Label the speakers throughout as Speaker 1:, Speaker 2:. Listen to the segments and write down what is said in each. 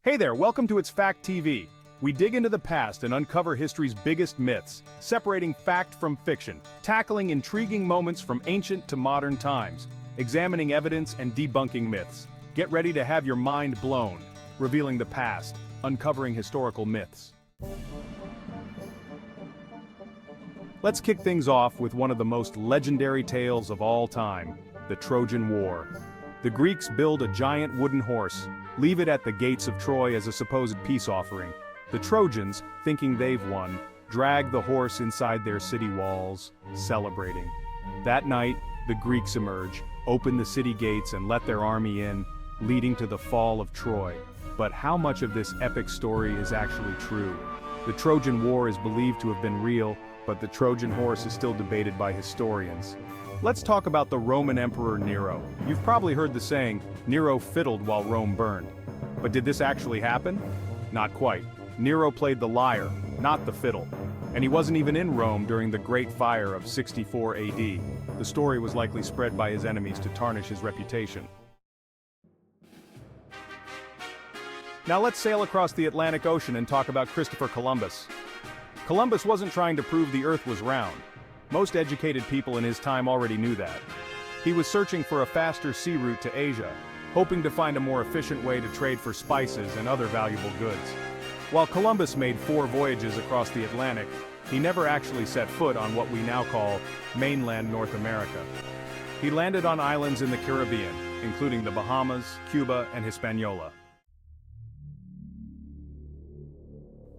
Speaker 1: Hey there, welcome to It's Fact TV. We dig into the past and uncover history's biggest myths, separating fact from fiction, tackling intriguing moments from ancient to modern times, examining evidence and debunking myths. Get ready to have your mind blown, revealing the past, uncovering historical myths. Let's kick things off with one of the most legendary tales of all time, the Trojan War. The Greeks build a giant wooden horse, leave it at the gates of Troy as a supposed peace offering. The Trojans, thinking they've won, drag the horse inside their city walls, celebrating. That night, the Greeks emerge, open the city gates and let their army in, leading to the fall of Troy. But how much of this epic story is actually true? The Trojan War is believed to have been real, but the Trojan horse is still debated by historians. Let's talk about the Roman Emperor Nero. You've probably heard the saying, Nero fiddled while Rome burned. But did this actually happen? Not quite. Nero played the lyre, not the fiddle. And he wasn't even in Rome during the Great Fire of 64 AD. The story was likely spread by his enemies to tarnish his reputation. Now let's sail across the Atlantic Ocean and talk about Christopher Columbus. Columbus wasn't trying to prove the Earth was round. Most educated people in his time already knew that. He was searching for a faster sea route to Asia, hoping to find a more efficient way to trade for spices and other valuable goods. While Columbus made 4 voyages across the Atlantic, he never actually set foot on what we now call mainland North America. He landed on islands in the Caribbean, including the Bahamas, Cuba, and Hispaniola.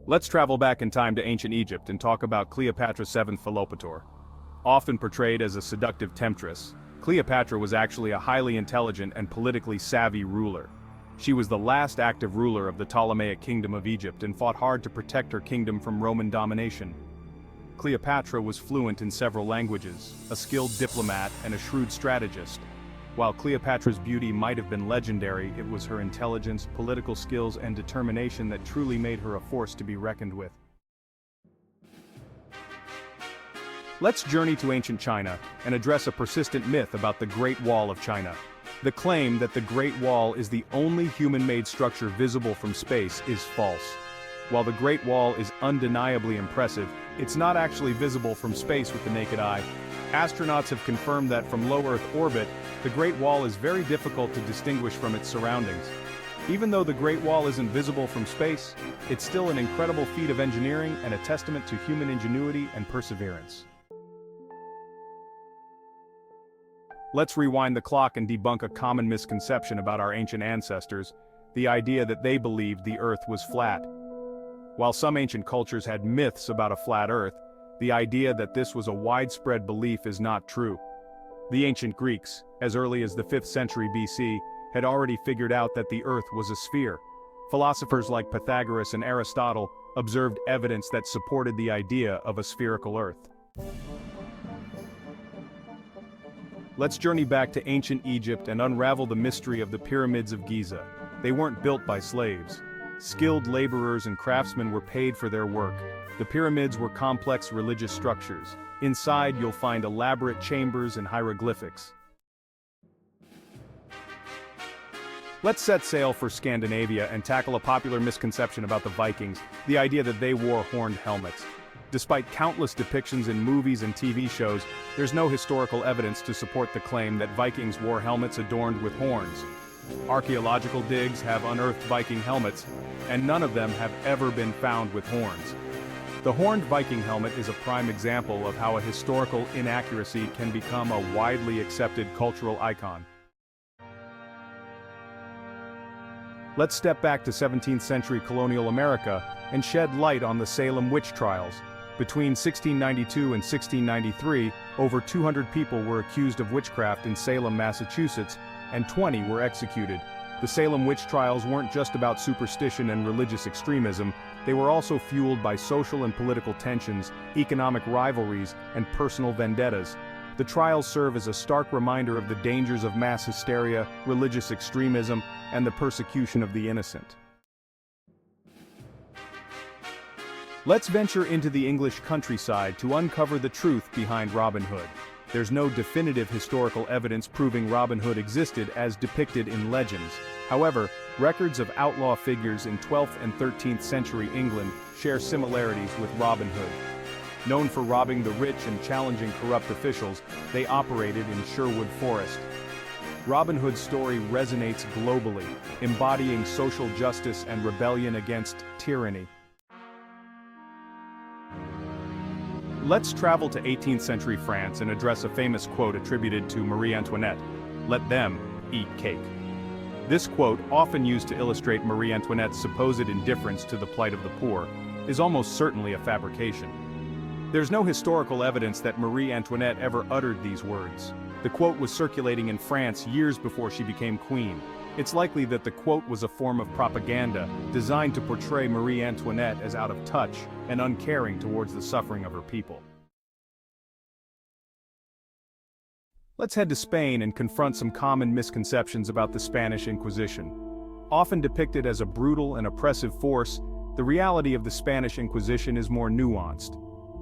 Speaker 1: Let's travel back in time to ancient Egypt and talk about Cleopatra's 7th Philopator. Often portrayed as a seductive temptress, Cleopatra was actually a highly intelligent and politically savvy ruler. She was the last active ruler of the Ptolemaic kingdom of Egypt and fought hard to protect her kingdom from Roman domination. Cleopatra was fluent in several languages, a skilled diplomat and a shrewd strategist. While Cleopatra's beauty might have been legendary, it was her intelligence, political skills, and determination that truly made her a force to be reckoned with. Let's journey to ancient China and address a persistent myth about the Great Wall of China. The claim that the Great Wall is the only human-made structure visible from space is false. While the Great Wall is undeniably impressive, it's not actually visible from space with the naked eye. Astronauts have confirmed that from low Earth orbit, the Great Wall is very difficult to distinguish from its surroundings. Even though the Great Wall isn't visible from space, it's still an incredible feat of engineering and a testament to human ingenuity and perseverance. Let's rewind the clock and debunk a common misconception about our ancient ancestors, the idea that they believed the Earth was flat. While some ancient cultures had myths about a flat Earth, the idea that this was a widespread belief is not true. The ancient Greeks, as early as the 5th century BC, had already figured out that the Earth was a sphere. Philosophers like Pythagoras and Aristotle observed evidence that supported the idea of a spherical Earth. Let's journey back to ancient Egypt and unravel the mystery of the pyramids of Giza. They weren't built by slaves. Skilled laborers and craftsmen were paid for their work. The pyramids were complex religious structures. Inside, you'll find elaborate chambers and hieroglyphics. Let's set sail for Scandinavia and tackle a popular misconception about the Vikings, the idea that they wore horned helmets. Despite countless depictions in movies and TV shows, there's no historical evidence to support the claim that Vikings wore helmets adorned with horns. Archaeological digs have unearthed Viking helmets, and none of them have ever been found with horns. The horned Viking helmet is a prime example of how a historical inaccuracy can become a widely accepted cultural icon. Let's step back to 17th century colonial America and shed light on the Salem witch trials. Between 1692 and 1693, over 200 people were accused of witchcraft in Salem, Massachusetts, and 20 were executed. The Salem witch trials weren't just about superstition and religious extremism, they were also fueled by social and political tensions, economic rivalries, and personal vendettas. The trials serve as a stark reminder of the dangers of mass hysteria, religious extremism, and the persecution of the innocent. Let's venture into the English countryside to uncover the truth behind Robin Hood. There's no definitive historical evidence proving Robin Hood existed as depicted in legends. However, Records of outlaw figures in 12th and 13th century England share similarities with Robin Hood. Known for robbing the rich and challenging corrupt officials, they operated in Sherwood Forest. Robin Hood's story resonates globally, embodying social justice and rebellion against tyranny. Let's travel to 18th century France and address a famous quote attributed to Marie Antoinette: "Let them eat cake." This quote, often used to illustrate Marie Antoinette's supposed indifference to the plight of the poor, is almost certainly a fabrication. There's no historical evidence that Marie Antoinette ever uttered these words. The quote was circulating in France years before she became queen. It's likely that the quote was a form of propaganda designed to portray Marie Antoinette as out of touch and uncaring towards the suffering of her people. Let's head to Spain and confront some common misconceptions about the Spanish Inquisition. Often depicted as a brutal and oppressive force, the reality of the Spanish Inquisition is more nuanced.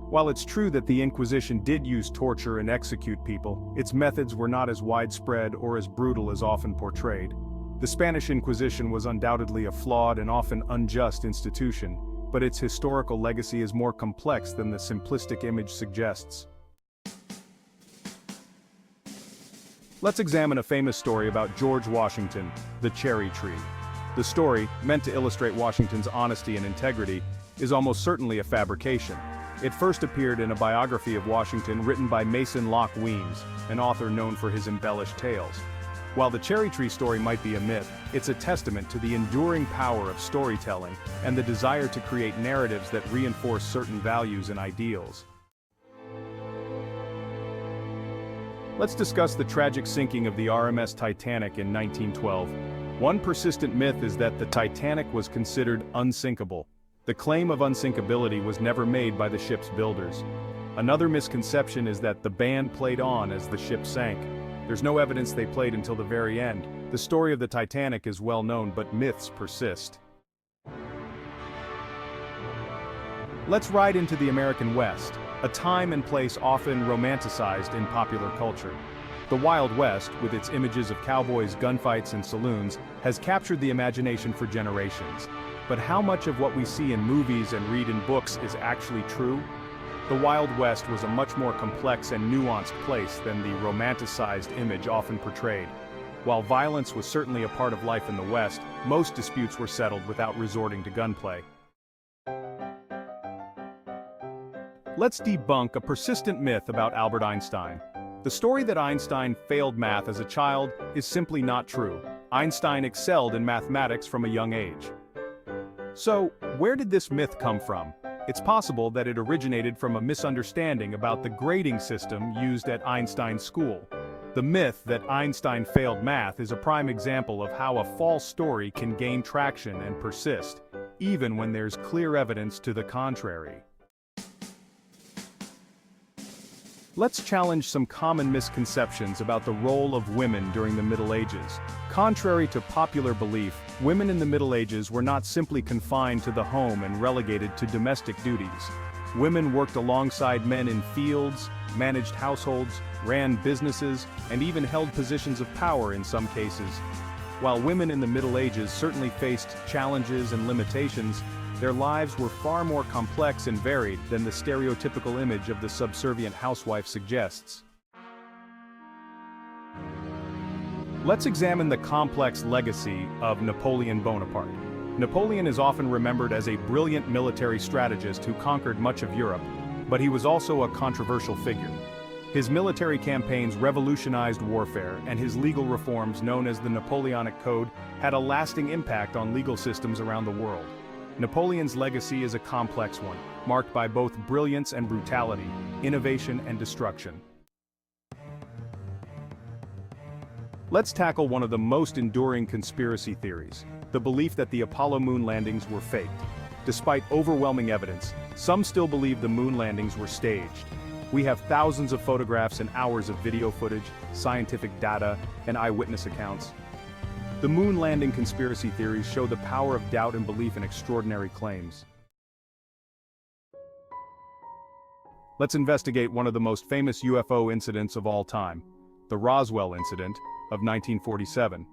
Speaker 1: While it's true that the Inquisition did use torture and execute people, its methods were not as widespread or as brutal as often portrayed. The Spanish Inquisition was undoubtedly a flawed and often unjust institution, but its historical legacy is more complex than the simplistic image suggests. Let's examine a famous story about George Washington, the cherry tree. The story, meant to illustrate Washington's honesty and integrity, is almost certainly a fabrication. It first appeared in a biography of Washington written by Mason Locke Weems, an author known for his embellished tales. While the cherry tree story might be a myth, it's a testament to the enduring power of storytelling and the desire to create narratives that reinforce certain values and ideals. Let's discuss the tragic sinking of the RMS Titanic in 1912. One persistent myth is that the Titanic was considered unsinkable. The claim of unsinkability was never made by the ship's builders. Another misconception is that the band played on as the ship sank. There's no evidence they played until the very end. The story of the Titanic is well known, but myths persist. Let's ride into the American West, a time and place often romanticized in popular culture. The Wild West, with its images of cowboys, gunfights, and saloons, has captured the imagination for generations. But how much of what we see in movies and read in books is actually true? The Wild West was a much more complex and nuanced place than the romanticized image often portrayed. While violence was certainly a part of life in the West, most disputes were settled without resorting to gunplay. Let's debunk a persistent myth about Albert Einstein. The story that Einstein failed math as a child is simply not true. Einstein excelled in mathematics from a young age. So, where did this myth come from? It's possible that it originated from a misunderstanding about the grading system used at Einstein's school. The myth that Einstein failed math is a prime example of how a false story can gain traction and persist, even when there's clear evidence to the contrary. Let's challenge some common misconceptions about the role of women during the Middle Ages. Contrary to popular belief, women in the Middle Ages were not simply confined to the home and relegated to domestic duties. Women worked alongside men in fields, managed households, ran businesses, and even held positions of power in some cases. While women in the Middle Ages certainly faced challenges and limitations, their lives were far more complex and varied than the stereotypical image of the subservient housewife suggests. Let's examine the complex legacy of Napoleon Bonaparte. Napoleon is often remembered as a brilliant military strategist who conquered much of Europe, but he was also a controversial figure. His military campaigns revolutionized warfare, and his legal reforms, known as the Napoleonic Code, had a lasting impact on legal systems around the world. Napoleon's legacy is a complex one, marked by both brilliance and brutality, innovation and destruction. Let's tackle one of the most enduring conspiracy theories, the belief that the Apollo moon landings were faked. Despite overwhelming evidence, some still believe the moon landings were staged. We have thousands of photographs and hours of video footage, scientific data, and eyewitness accounts. The moon landing conspiracy theories show the power of doubt and belief in extraordinary claims. Let's investigate one of the most famous UFO incidents of all time, the Roswell incident of 1947.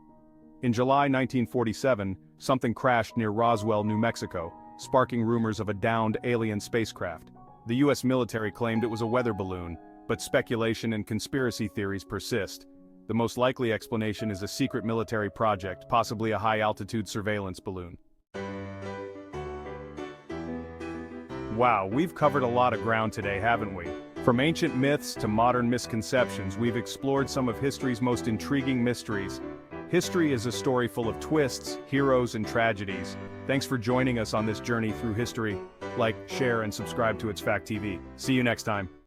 Speaker 1: In July 1947, something crashed near Roswell, New Mexico, sparking rumors of a downed alien spacecraft. The US military claimed it was a weather balloon, but speculation and conspiracy theories persist. The most likely explanation is a secret military project, possibly a high-altitude surveillance balloon. Wow, we've covered a lot of ground today, haven't we? From ancient myths to modern misconceptions, we've explored some of history's most intriguing mysteries. History is a story full of twists, heroes, and tragedies. Thanks for joining us on this journey through history. Like, share, and subscribe to It's Fact TV. See you next time.